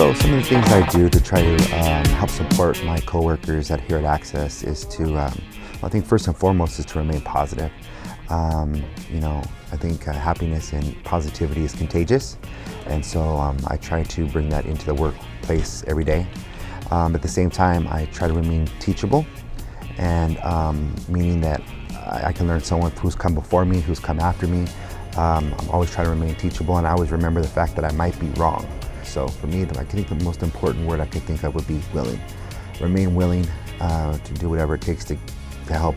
So some of the things I do to try to help support my coworkers here at Access is to, I think first and foremost is to remain positive. I think happiness and positivity is contagious, and so I try to bring that into the workplace every day. At the same time, I try to remain teachable, and meaning that I can learn someone who's come before me, who's come after me. I'm always trying to remain teachable, and I always remember the fact that I might be wrong. So for me, I think the most important word I could think of would be willing. Remain willing to do whatever it takes to help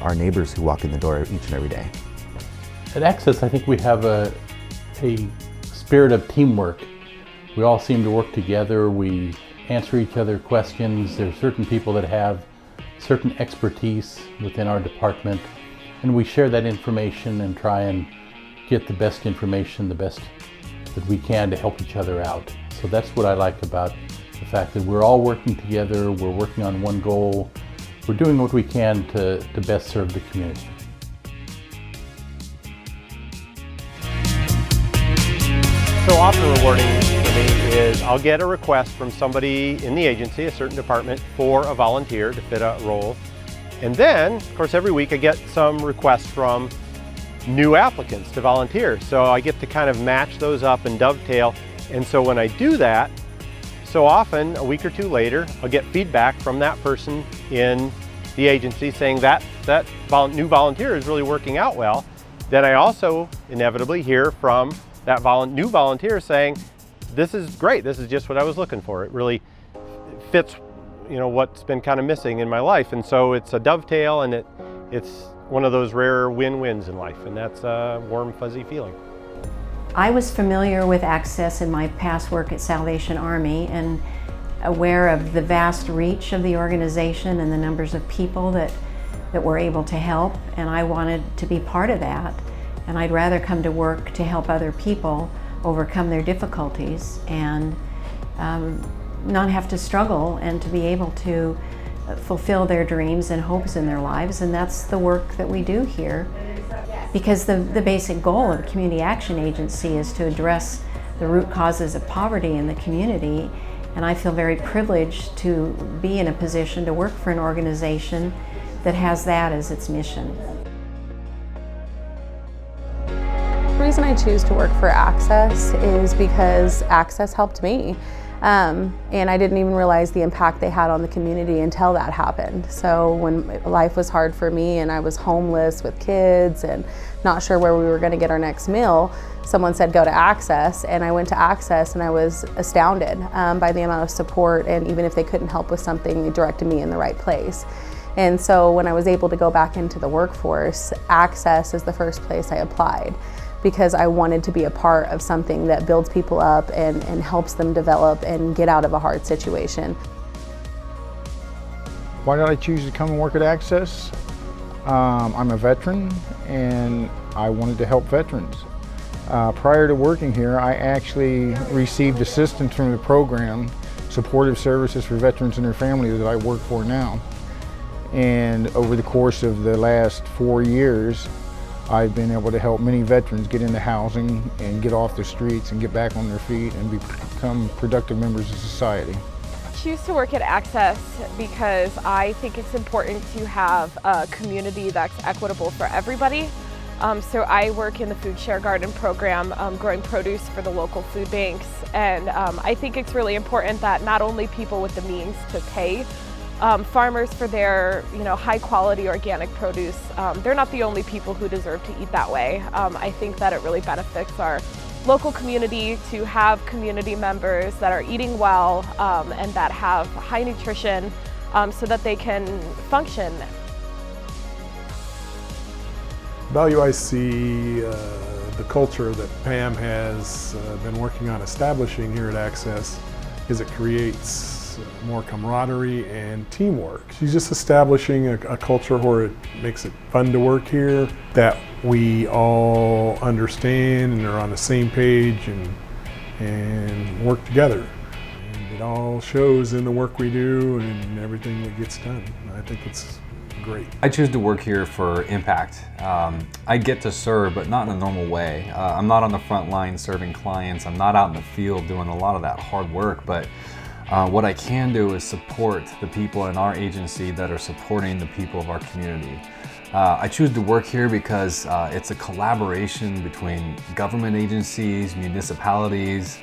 our neighbors who walk in the door each and every day. At Access, I think we have a spirit of teamwork. We all seem to work together. We answer each other questions. There are certain people that have certain expertise within our department, and we share that information and try and get the best information, the best that we can to help each other out. So that's what I like about the fact that we're all working together, we're working on one goal, we're doing what we can to best serve the community. So often rewarding for me is I'll get a request from somebody in the agency, a certain department, for a volunteer to fit a role. And then, of course, every week I get some requests from new applicants to volunteer. So I get to kind of match those up and dovetail. And so when I do that, so often a week or two later, I'll get feedback from that person in the agency saying that new volunteer is really working out well. Then I also inevitably hear from that new volunteer saying, this is great, this is just what I was looking for. It really fits, what's been kind of missing in my life. And so it's a dovetail, and it's one of those rare win-wins in life, and that's a warm, fuzzy feeling. I was familiar with Access in my past work at Salvation Army and aware of the vast reach of the organization and the numbers of people that were able to help, and I wanted to be part of that. And I'd rather come to work to help other people overcome their difficulties and not have to struggle, and to be able to fulfill their dreams and hopes in their lives. And that's the work that we do here, because the basic goal of the Community Action Agency is to address the root causes of poverty in the community. And I feel very privileged to be in a position to work for an organization that has that as its mission. The reason I choose to work for Access is because Access helped me. And I didn't even realize the impact they had on the community until that happened. So when life was hard for me and I was homeless with kids and not sure where we were going to get our next meal, someone said go to Access, and I went to Access and I was astounded by the amount of support, and even if they couldn't help with something, they directed me in the right place. And so when I was able to go back into the workforce, Access is the first place I applied, because I wanted to be a part of something that builds people up and helps them develop and get out of a hard situation. Why did I choose to come and work at Access? I'm a veteran, and I wanted to help veterans. Prior to working here, I actually received assistance from the program, Supportive Services for Veterans and Their Families, that I work for now. And over the course of the last 4 years, I've been able to help many veterans get into housing and get off the streets and get back on their feet and become productive members of society. I choose to work at Access because I think it's important to have a community that's equitable for everybody. So I work in the Food Share Garden program, growing produce for the local food banks, and I think it's really important that not only people with the means to pay farmers for their high quality organic produce, they're not the only people who deserve to eat that way. I think that it really benefits our local community to have community members that are eating well and that have high nutrition so that they can function. Value I see the culture that Pam has been working on establishing here at Access is it creates more camaraderie and teamwork. She's just establishing a culture where it makes it fun to work here, that we all understand and are on the same page and work together. And it all shows in the work we do and everything that gets done. I think it's great. I choose to work here for impact. I get to serve, but not in a normal way. I'm not on the front line serving clients. I'm not out in the field doing a lot of that hard work, but what I can do is support the people in our agency that are supporting the people of our community. I choose to work here because it's a collaboration between government agencies, municipalities,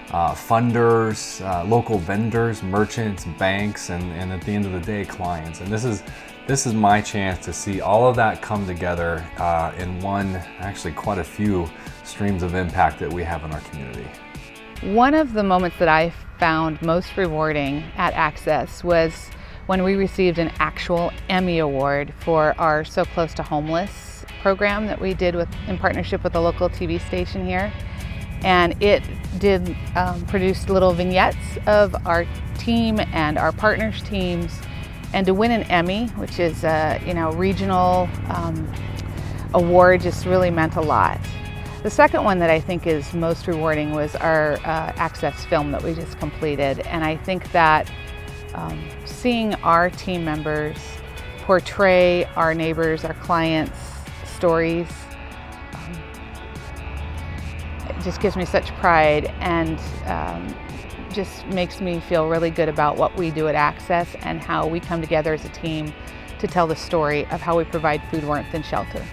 funders, local vendors, merchants, banks, and at the end of the day, clients. And this is my chance to see all of that come together in one, actually quite a few streams of impact that we have in our community. One of the moments that I found most rewarding at Access was when we received an actual Emmy Award for our So Close to Homeless program that we did in partnership with a local TV station here. And it did produce little vignettes of our team and our partners' teams. And to win an Emmy, which is a regional award, just really meant a lot. The second one that I think is most rewarding was our Access film that we just completed. And I think that seeing our team members portray our neighbors, our clients' stories, it just gives me such pride and just makes me feel really good about what we do at Access and how we come together as a team to tell the story of how we provide food, warmth, and shelter.